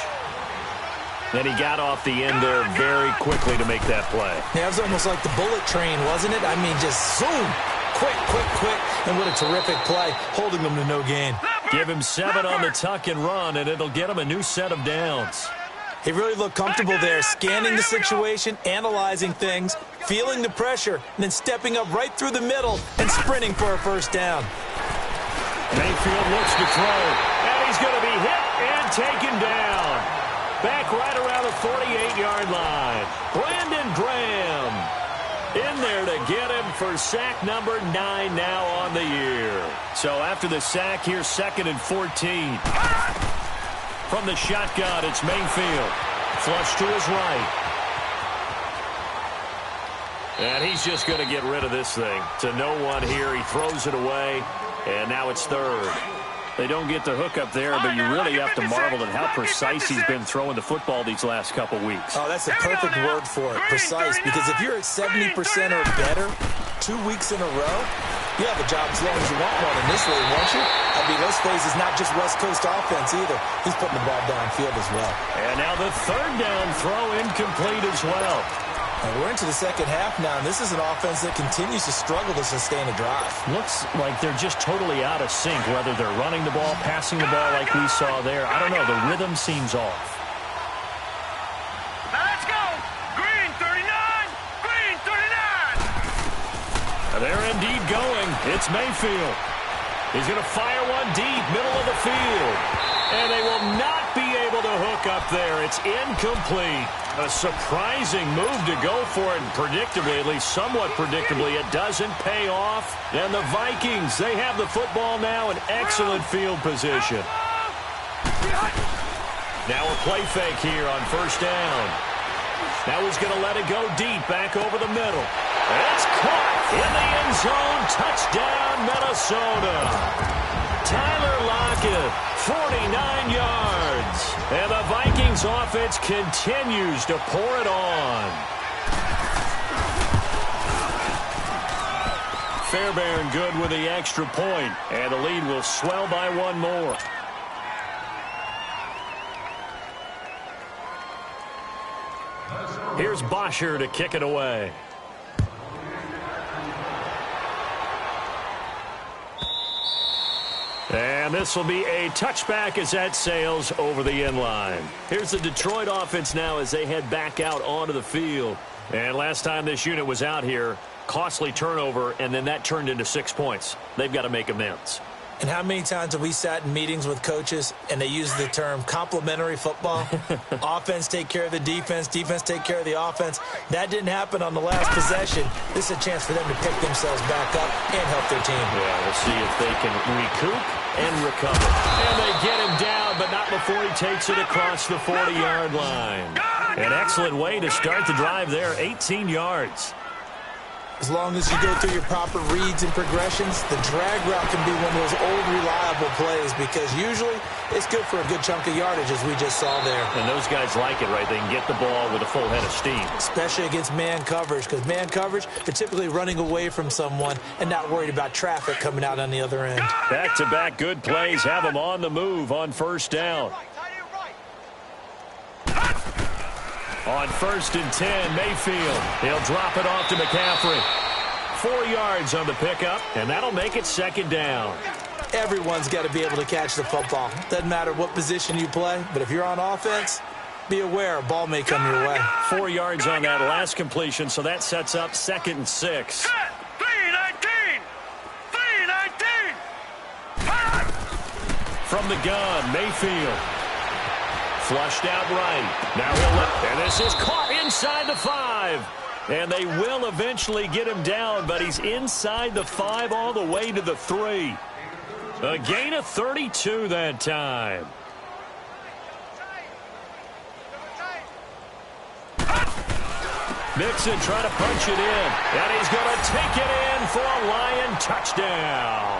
And he got off the end there very quickly to make that play. Yeah, it was almost like the bullet train, wasn't it? I mean, just zoom. Quick, quick, quick. And what a terrific play, holding them to no gain. Give him 7 on the tuck and run, and it'll get him a new set of downs. He really looked comfortable there, scanning the situation, analyzing things, feeling the pressure, and then stepping up right through the middle and sprinting for a first down. Mayfield looks to throw, and he's going to be hit and taken down. Back right around the 48-yard line. Brandon Graham in there to get him for sack number 9 now on the year. So after the sack here, 2nd and 14. From the shotgun, it's Mayfield. Flush to his right. And he's just going to get rid of this thing. To no one here. He throws it away, and now it's 3rd. They don't get the hook up there, but you really have to marvel at how precise he's been throwing the football these last couple weeks. Oh, that's the perfect word for it, precise, because if you're at 70% or better 2 weeks in a row, you have a job as long as you want one in this league, won't you? I mean, let's face it, it's not just West Coast offense either. He's putting the ball downfield as well. And now the 3rd down throw incomplete as well. And we're into the second half now, and this is an offense that continues to struggle to sustain a drive. Looks like they're just totally out of sync, whether they're running the ball, passing the ball like we saw there. I don't know. The rhythm seems off. Now let's go. Green 39. Green 39. They're indeed going. It's Mayfield. He's going to fire one deep, middle of the field. And they will not be able to hook up there. It's incomplete. A surprising move to go for it, and predictably, at least somewhat predictably, it doesn't pay off. And the Vikings, they have the football now in excellent field position. Now a play fake here on first down. Now he's going to let it go deep, back over the middle. It's caught in the end zone. Touchdown, Minnesota. Tyler Lockett, 49 yards. And the Vikings offense continues to pour it on. Fairbairn good with the extra point, and the lead will swell by 1 more. Here's Bosher to kick it away. And And this will be a touchback as that sails over the end line. Here's the Detroit offense now as they head back out onto the field. And last time this unit was out here, costly turnover, and then that turned into 6 points. They've got to make amends. And how many times have we sat in meetings with coaches and they use the term complementary football? Offense take care of the defense, defense take care of the offense. That didn't happen on the last possession. This is a chance for them to pick themselves back up and help their team. Yeah, we'll see if they can recoup and recover. And they get him down, but not before he takes it across the 40-yard line. An excellent way to start the drive there, 18 yards. As long as you go through your proper reads and progressions, the drag route can be one of those old reliable plays because usually it's good for a good chunk of yardage as we just saw there. And those guys like it, right? They can get the ball with a full head of steam. Especially against man coverage because man coverage, they're typically running away from someone and not worried about traffic coming out on the other end. Back-to-back good plays have them on the move on first down. On 1st and 10, Mayfield. He'll drop it off to McCaffrey. 4 yards on the pickup, and that'll make it 2nd down. Everyone's got to be able to catch the football. Doesn't matter what position you play, but if you're on offense, be aware a ball may come your way. 4 yards on that last completion, so that sets up 2nd and 6. 3-19! 3-19! From the gun, Mayfield. Flushed out right. Now he'll let, and this is caught inside the 5. And they will eventually get him down, but he's inside the 5 all the way to the 3. A gain of 32 that time. Mixon trying to punch it in, and he's going to take it in for a Lion touchdown.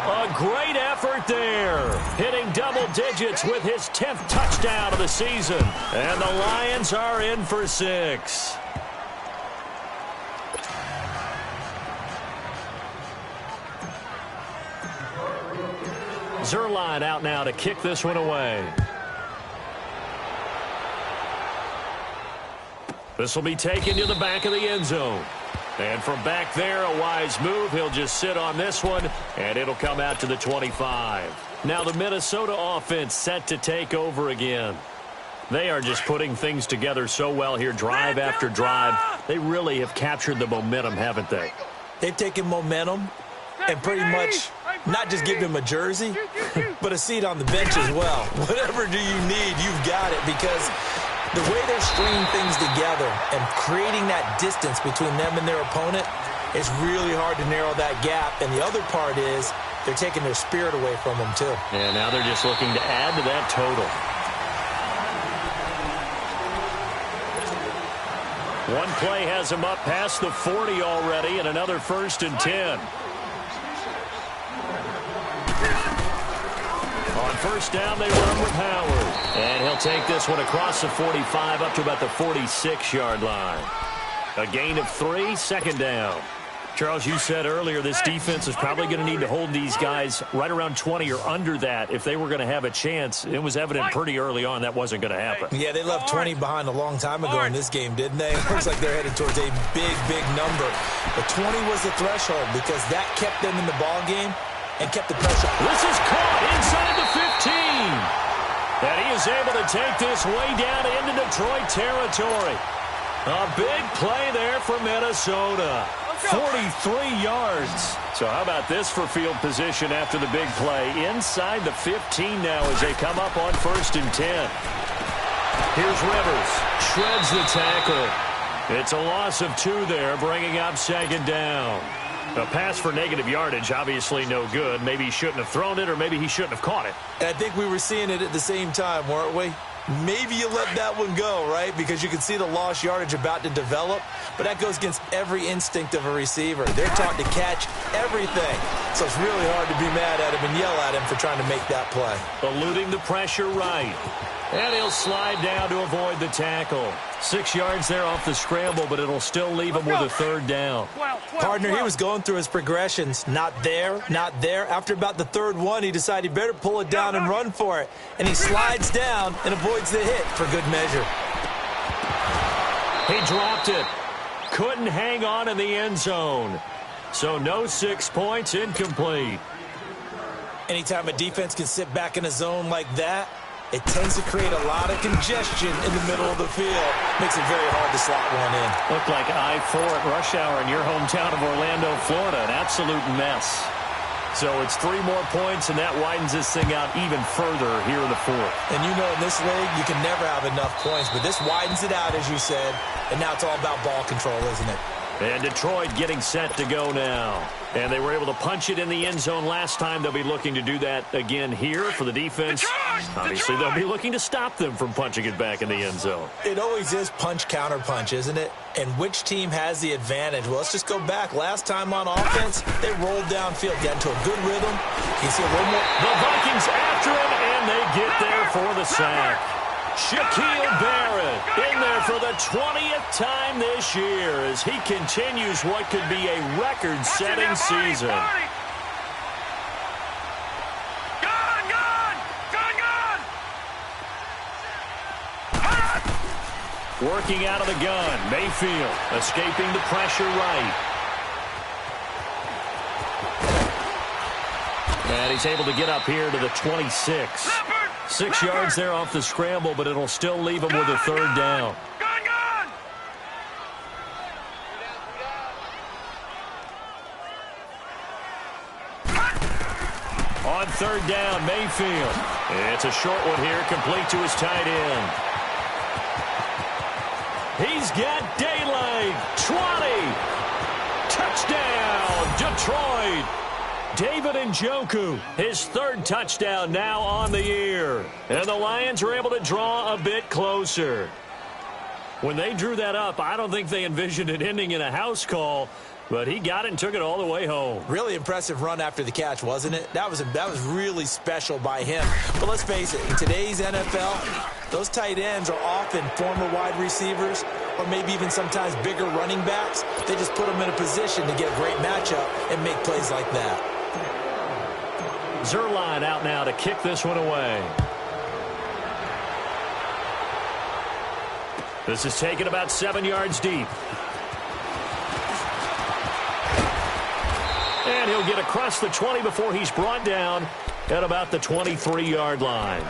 A great effort there, hitting double digits with his 10th touchdown of the season. And the Lions are in for 6. Zerline out now to kick this one away. This will be taken to the back of the end zone. And from back there, a wise move. He'll just sit on this one, and it'll come out to the 25. Now the Minnesota offense set to take over again. They are just putting things together so well here, drive after drive. They really have captured the momentum, haven't they? They've taken momentum and pretty much not just given him a jersey, but a seat on the bench as well. Whatever do you need, you've got it, because the way they're stringing things together and creating that distance between them and their opponent, it's really hard to narrow that gap. And the other part is they're taking their spirit away from them, too. And now they're just looking to add to that total. One play has him up past the 40 already, and another 1st and 10. On first down, they run with Howard. And he'll take this one across the 45 up to about the 46-yard line. A gain of 3, 2nd down. Charles, you said earlier this defense is probably going to need to hold these guys right around 20 or under that if they were going to have a chance. It was evident pretty early on that wasn't going to happen. Yeah, they left 20 behind a long time ago in this game, didn't they? It looks like they're headed towards a big, big number. But 20 was the threshold because that kept them in the ball game and kept the pressure. This is caught inside the 15. And he is able to take this way down into Detroit territory. A big play there for Minnesota. 43 yards. So how about this for field position after the big play? Inside the 15 now as they come up on 1st and 10. Here's Rivers. Shreds the tackle. It's a loss of 2 there, bringing up 2nd down. A pass for negative yardage, obviously no good. Maybe he shouldn't have thrown it, or maybe he shouldn't have caught it. And I think we were seeing it at the same time, weren't we? Maybe you let that one go, right? Because you can see the lost yardage about to develop. But that goes against every instinct of a receiver. They're taught to catch everything. So it's really hard to be mad at him and yell at him for trying to make that play. Eluding the pressure right. And he'll slide down to avoid the tackle. 6 yards there off the scramble, but it'll still leave him with a 3rd down. Partner, he was going through his progressions. Not there, not there. After about the 3rd one, he decided he better pull it down and run for it. And he slides down and avoids the hit for good measure. He dropped it. Couldn't hang on in the end zone. So no 6 points, incomplete. Anytime a defense can sit back in a zone like that, it tends to create a lot of congestion in the middle of the field. Makes it very hard to slot one in. Looked like I-4 at rush hour in your hometown of Orlando, Florida. An absolute mess. So it's 3 more points, and that widens this thing out even further here in the fourth. And you know in this league, you can never have enough points, but this widens it out, as you said, and now it's all about ball control, isn't it? And Detroit getting set to go now. And they were able to punch it in the end zone last time. They'll be looking to do that again here for the defense. Obviously, they'll be looking to stop them from punching it back in the end zone. It always is punch, counter punch, isn't it? And which team has the advantage? Well, let's just go back. Last time on offense, they rolled downfield, got into a good rhythm. You see a little more. The Vikings after him, and they get there for the sack. Shaquille Barrett in there for the 20th time this year as he continues what could be a record-setting season. Working out of the gun, Mayfield escaping the pressure right. And he's able to get up here to the 26. 6 yards there off the scramble, but it'll still leave him with a third down. On third down, Mayfield. It's a short one here, complete to his tight end. He's got daylight. 20. Touchdown, Detroit. David Njoku, his 3rd touchdown now on the year. And the Lions were able to draw a bit closer. When they drew that up, I don't think they envisioned it ending in a house call, but he got it and took it all the way home. Really impressive run after the catch, wasn't it? That was really special by him. But let's face it, in today's NFL, those tight ends are often former wide receivers or maybe even sometimes bigger running backs. They just put them in a position to get a great matchup and make plays like that. Zerline out now to kick this one away. This is taken about 7 yards deep. And he'll get across the 20 before he's brought down at about the 23-yard line.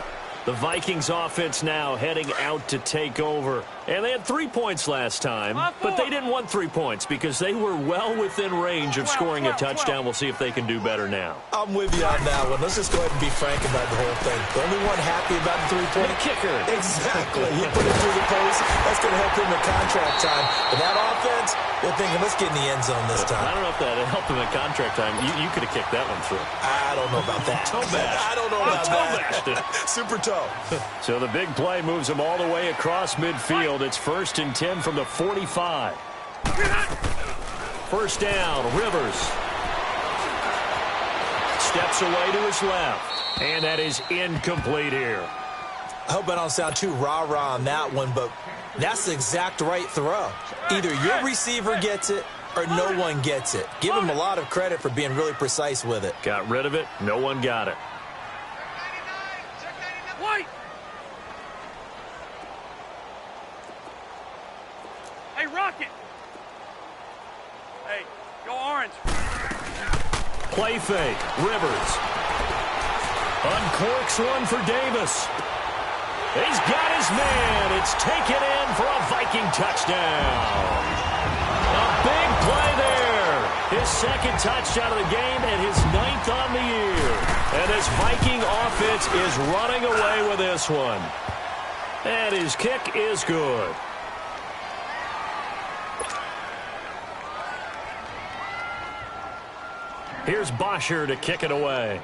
The Vikings offense now heading out to take over. And they had 3 points last time, but they didn't want 3 points because they were well within range of scoring a touchdown. We'll see if they can do better now. I'm with you on that one. Let's just go ahead and be frank about the whole thing. The only one happy about the 3-point kicker. Exactly. He put it through the post. That's going to help him in contract time. But that offense, they're thinking, let's get in the end zone this time. I don't know if that helped him in contract time. You could have kicked that one through. I don't know about that. Toe bash. I don't know about that. Super toe. So the big play moves him all the way across midfield. It's 1st and 10 from the 45. First down, Rivers. Steps away to his left. And that is incomplete here. I hope I don't sound too rah-rah on that one, but that's the exact right throw. Either your receiver gets it or no one gets it. Give him a lot of credit for being really precise with it. Got rid of it. No one got it. White. Hey, Rocket. Hey, go Orange. Play fake. Rivers. Uncorks one for Davis. He's got his man. It's taken in for a Viking touchdown. A big play there. His 2nd touchdown of the game and his 9th on the year. And this Viking offense is running away with this one. And his kick is good. Here's Bosher to kick it away.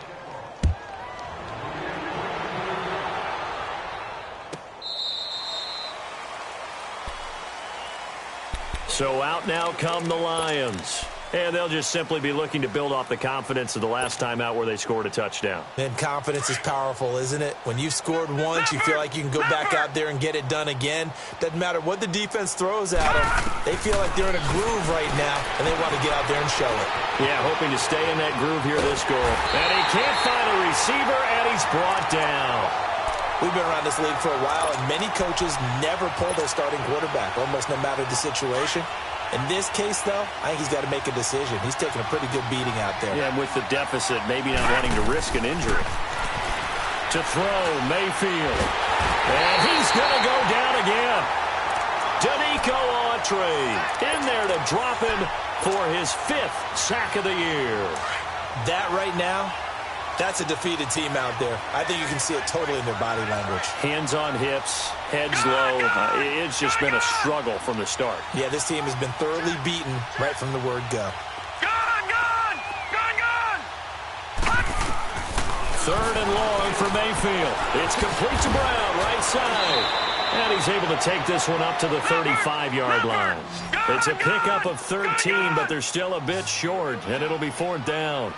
So out now come the Lions. And they'll just simply be looking to build off the confidence of the last time out where they scored a touchdown. And confidence is powerful, isn't it? When you've scored once, you feel like you can go back out there and get it done again. Doesn't matter what the defense throws at them. They feel like they're in a groove right now, and they want to get out there and show it. Yeah, hoping to stay in that groove here this goal. And he can't find a receiver, and he's brought down. We've been around this league for a while, and many coaches never pull their starting quarterback, almost no matter the situation. In this case, though, I think he's got to make a decision. He's taking a pretty good beating out there. Yeah, and with the deficit, maybe not wanting to risk an injury. To throw, Mayfield. And he's going to go down again. Danico Autry in there to drop him for his 5th sack of the year. That right now, that's a defeated team out there. I think you can see it totally in their body language. Hands on hips, heads low. It's just been a struggle from the start. Yeah, this team has been thoroughly beaten right from the word go. Gone! Third and long for Mayfield. It's complete to Brown, right side. And he's able to take this one up to the 35-yard line. It's a pickup of 13, but they're still a bit short, and it'll be 4th down.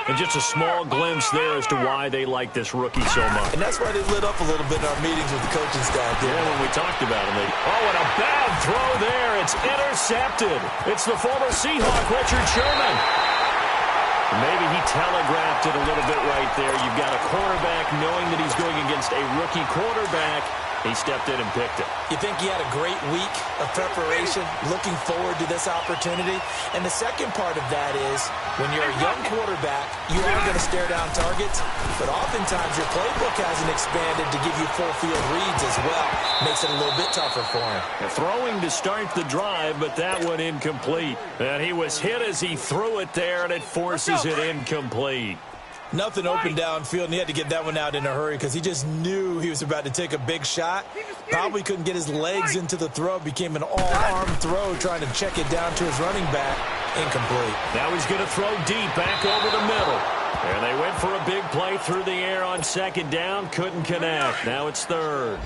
And just a small glimpse there as to why they like this rookie so much. And that's why they lit up a little bit in our meetings with the coaching staff. Yeah, when we talked about him. And a bad throw there. It's intercepted. It's the former Seahawk, Richard Sherman. Maybe he telegraphed it a little bit right there. You've got a quarterback knowing that he's going against a rookie quarterback. He stepped in and picked it. You think he had a great week of preparation, looking forward to this opportunity? And the second part of that is, when you're a young quarterback, you are going to stare down targets, but oftentimes your playbook hasn't expanded to give you full field reads as well. Makes it a little bit tougher for him. Throwing to start the drive, but that one incomplete. And he was hit as he threw it there, and it forces it incomplete. Nothing open downfield, and he had to get that one out in a hurry because he just knew he was about to take a big shot. Probably couldn't get his legs into the throw. Became an all-arm throw trying to check it down to his running back. Incomplete. Now he's going to throw deep back over the middle. And they went for a big play through the air on 2nd down. Couldn't connect. Now it's 3rd.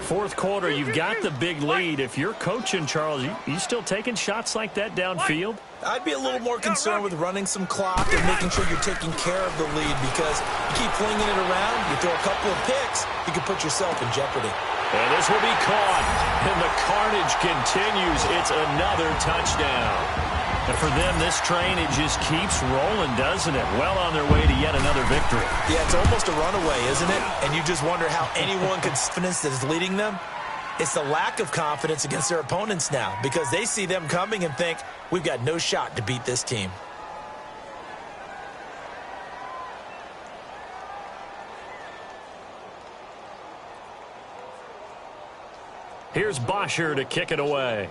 4th quarter, you've got the big lead. If you're coaching, Charles, you still taking shots like that downfield? I'd be a little more concerned with running some clock and making sure you're taking care of the lead, because you keep flinging it around, you throw a couple of picks, you can put yourself in jeopardy. And this will be caught. And the carnage continues. It's another touchdown. And for them, this train, it just keeps rolling, doesn't it? Well on their way to yet another victory. Yeah, it's almost a runaway, isn't it? And you just wonder how anyone can confidence that is leading them. It's the lack of confidence against their opponents now, because they see them coming and think, we've got no shot to beat this team. Here's Bosher to kick it away.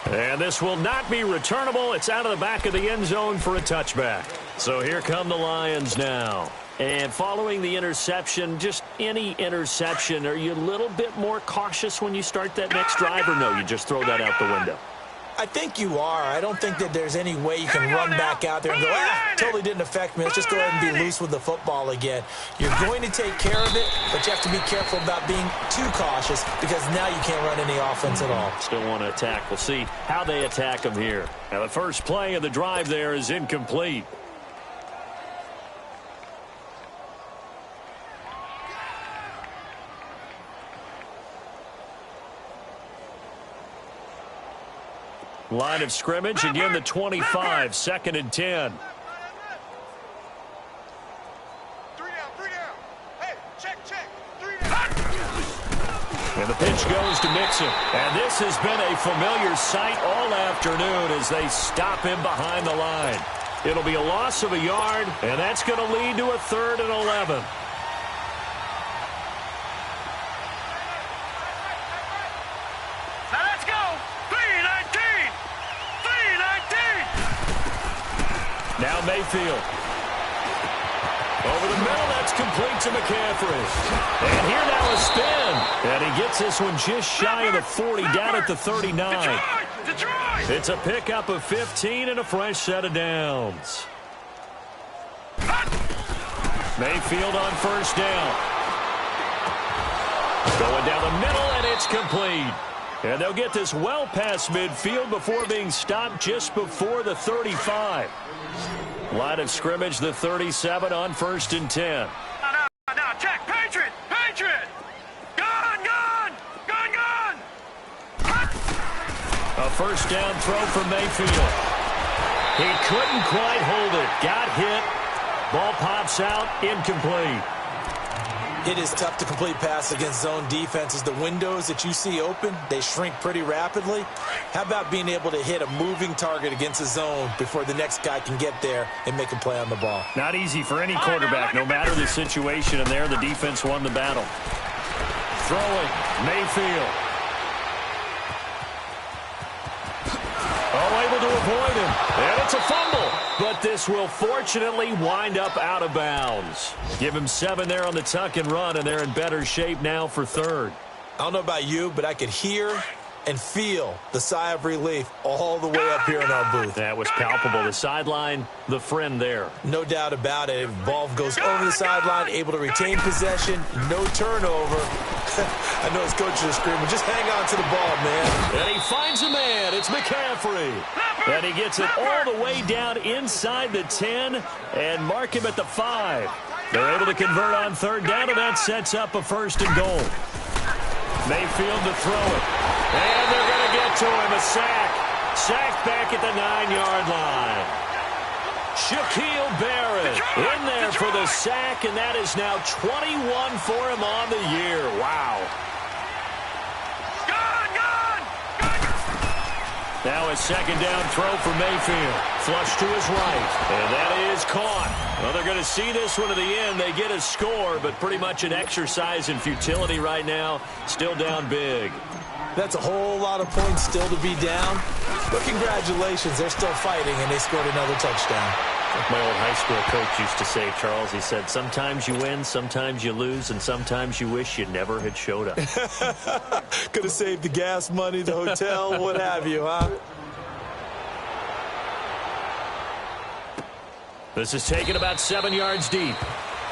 And this will not be returnable. It's out of the back of the end zone for a touchback. So here come the Lions now. And following the interception, just any interception, are you a little bit more cautious when you start that next drive, or no, you just throw that out the window? I think you are. I don't think that there's any way you can run back out there and go, totally didn't affect me. Let's just go ahead and be loose with the football again. You're going to take care of it, but you have to be careful about being too cautious, because now you can't run any offense at all. Still want to attack. We'll see how they attack them here. Now the first play of the drive there is incomplete. Line of scrimmage, again the 25, 2nd and 10. 3 down. Hey, check. 3 down. And the pitch goes to Mixon. And this has been a familiar sight all afternoon as they stop him behind the line. It'll be a loss of a yard, and that's going to lead to a 3rd and 11. Now Mayfield. Over the middle, that's complete to McCaffrey. And here now a spin. And he gets this one just shy of the 40, down at the 39. It's a pickup of 15 and a fresh set of downs. Mayfield on 1st down. Going down the middle, and it's complete. And they'll get this well past midfield before being stopped just before the 35. Line of scrimmage, the 37 on 1st and 10. Now, check. Patriot. Gone. A 1st down throw from Mayfield. He couldn't quite hold it. Got hit. Ball pops out. Incomplete. It is tough to complete pass against zone defenses. The windows that you see open, they shrink pretty rapidly. How about being able to hit a moving target against a zone before the next guy can get there and make a play on the ball? Not easy for any quarterback, no matter the situation, and there the defense won the battle. Throwing, Mayfield. Oh, able to avoid him. And it's a fumble. But this will fortunately wind up out of bounds. Give him 7 there on the tuck and run, and they're in better shape now for third. I don't know about you, but I could hear and feel the sigh of relief all the way up here in our booth. That was palpable. The sideline, the friend there. No doubt about it. Ball goes over the sideline, able to retain possession, no turnover. I know his coaches are screaming, just hang on to the ball, man. And he finds a man. It's McCaffrey. And he gets it all the way down inside the 10 and mark him at the 5. They're able to convert on third down, and that sets up a 1st and goal. Mayfield to throw it. And they're going to get to him. A sack. Sacked back at the 9-yard line. Shaquille Barrett in there for the sack, and that is now 21 for him on the year. Wow. Now a 2nd down throw for Mayfield. Flush to his right. And that is caught. Well, they're going to see this one to the end. They get a score, but pretty much an exercise in futility right now. Still down big. That's a whole lot of points still to be down. But congratulations, they're still fighting, and they scored another touchdown. Like my old high school coach used to say, Charles, he said, sometimes you win, sometimes you lose, and sometimes you wish you never had showed up. Could have saved the gas money, the hotel, what have you, huh? This is taken about 7 yards deep.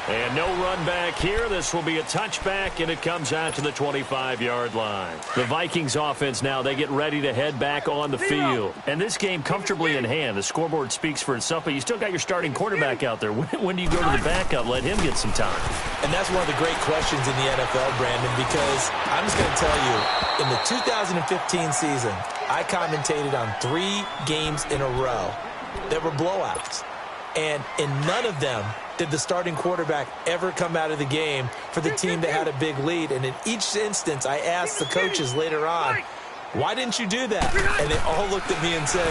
And no run back here. This will be a touchback, and it comes out to the 25-yard line. The Vikings offense now, they get ready to head back on the field. And this game comfortably in hand. The scoreboard speaks for itself, but you still got your starting quarterback out there. When do you go to the backup? Let him get some time. And that's one of the great questions in the NFL, Brandon, because I'm just going to tell you, in the 2015 season, I commentated on 3 games in a row that were blowouts. And in none of them did the starting quarterback ever come out of the game for the team that had a big lead. And in each instance, I asked the coaches later on, why didn't you do that? And they all looked at me and said,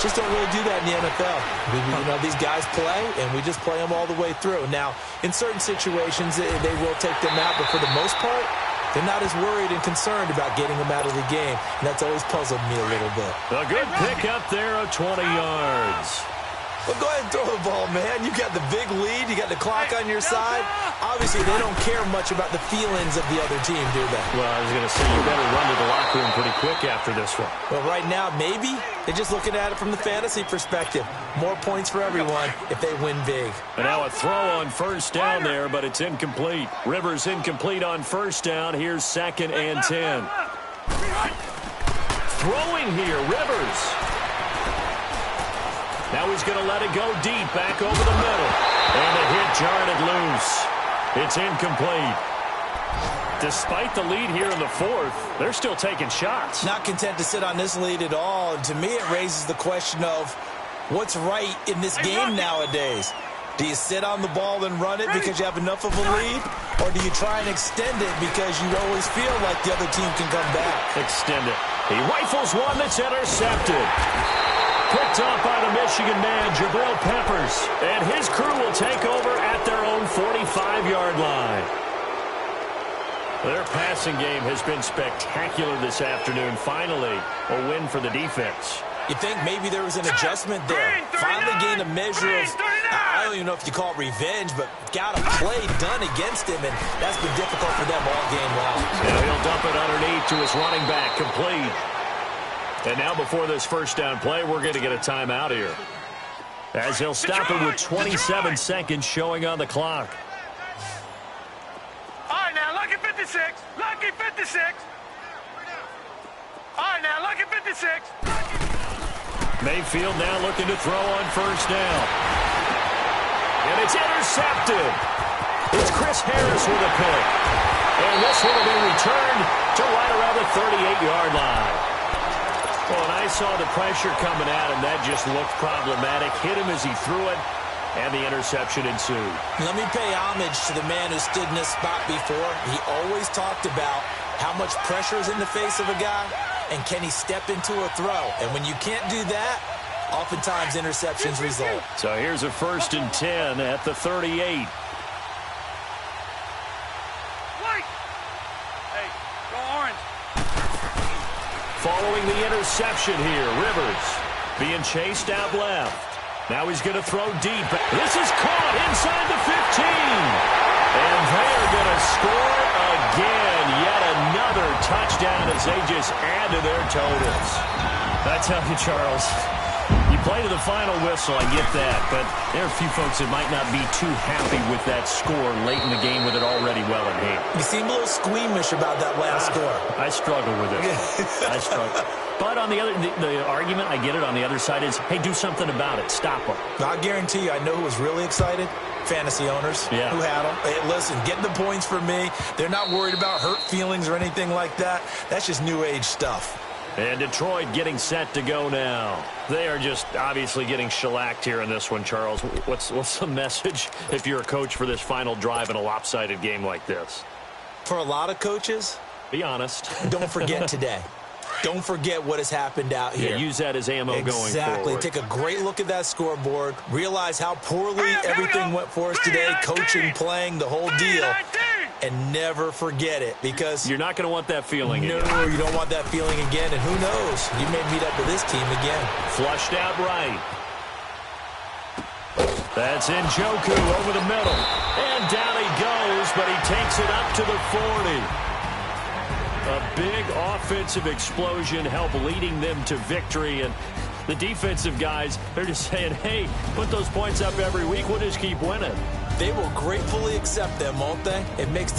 just don't really do that in the NFL. You know, these guys play, and we just play them all the way through. Now, in certain situations, they will take them out, but for the most part, they're not as worried and concerned about getting them out of the game. And that's always puzzled me a little bit. A good pick up there of 20 yards. Well, go ahead and throw the ball, man. You got the big lead. You got the clock on your side. Obviously, they don't care much about the feelings of the other team, do they? Well, I was going to say, you better run to the locker room pretty quick after this one. Well, right now, maybe they're just looking at it from the fantasy perspective. More points for everyone if they win big. And now a throw on 1st down there, but it's incomplete. Rivers incomplete on 1st down. Here's 2nd and 10. Throwing here, Rivers. Now he's going to let it go deep, back over the middle. And a hit jarred it loose. It's incomplete. Despite the lead here in the 4th, they're still taking shots. Not content to sit on this lead at all. And to me, it raises the question of what's right in this game nowadays. Do you sit on the ball and run it because you have enough of a lead? Or do you try and extend it because you always feel like the other team can come back? Extend it. He rifles one that's intercepted. Picked off by the Michigan man, Jabril Peppers. And his crew will take over at their own 45-yard line. Their passing game has been spectacular this afternoon. Finally, a win for the defense. You think maybe there was an adjustment there. Finally gained a measure of, I don't even know if you call it revenge, but got a play done against him, and that's been difficult for them all game long. Now he'll dump it underneath to his running back, complete. And now before this 1st down play, we're going to get a timeout here, as he'll stop it with 27 seconds showing on the clock. All right, now, lucky 56. Lucky 56. All right, now, lucky 56. Mayfield now looking to throw on 1st down. And it's intercepted. It's Chris Harris with a pick. And this one will be returned to right around the 38-yard line. Well, and I saw the pressure coming at him. That just looked problematic. Hit him as he threw it. And the interception ensued. Let me pay homage to the man who stood in this spot before. He always talked about how much pressure is in the face of a guy, and can he step into a throw. And when you can't do that, oftentimes interceptions result. So here's a 1st and 10 at the 38. Hey, go orange. Following the interception here, Rivers being chased out left. Now he's going to throw deep. This is caught inside the 15. And they're going to score again. Yet another touchdown as they just add to their totals. I tell you, Charles, you play to the final whistle, I get that. But there are a few folks that might not be too happy with that score late in the game with it already well in hand. You seem a little squeamish about that last score. I struggle with it. I struggle. But on the argument, I get it, on the other side is, hey, do something about it. Stop them. I guarantee you, I know who was really excited. Fantasy owners who had them. Hey, listen, get the points for me. They're not worried about hurt feelings or anything like that. That's just new age stuff. And Detroit getting set to go now. They are just obviously getting shellacked here in this one, Charles. What's the message if you're a coach for this final drive in a lopsided game like this? For a lot of coaches, be honest. Don't forget today. Don't forget what has happened out here. Yeah, use that as ammo going forward. Exactly. Take a great look at that scoreboard. Realize how poorly everything went for us today. Coaching, playing, the whole deal. And never forget it, because you're not going to want that feeling again. No, you don't want that feeling again. And who knows? You may meet up with this team again. Flushed out right. That's Njoku over the middle. And down he goes, but he takes it up to the 40. A big offensive explosion help leading them to victory. And the defensive guys, they're just saying, hey, put those points up every week. We'll just keep winning. They will gratefully accept them, won't they? It makes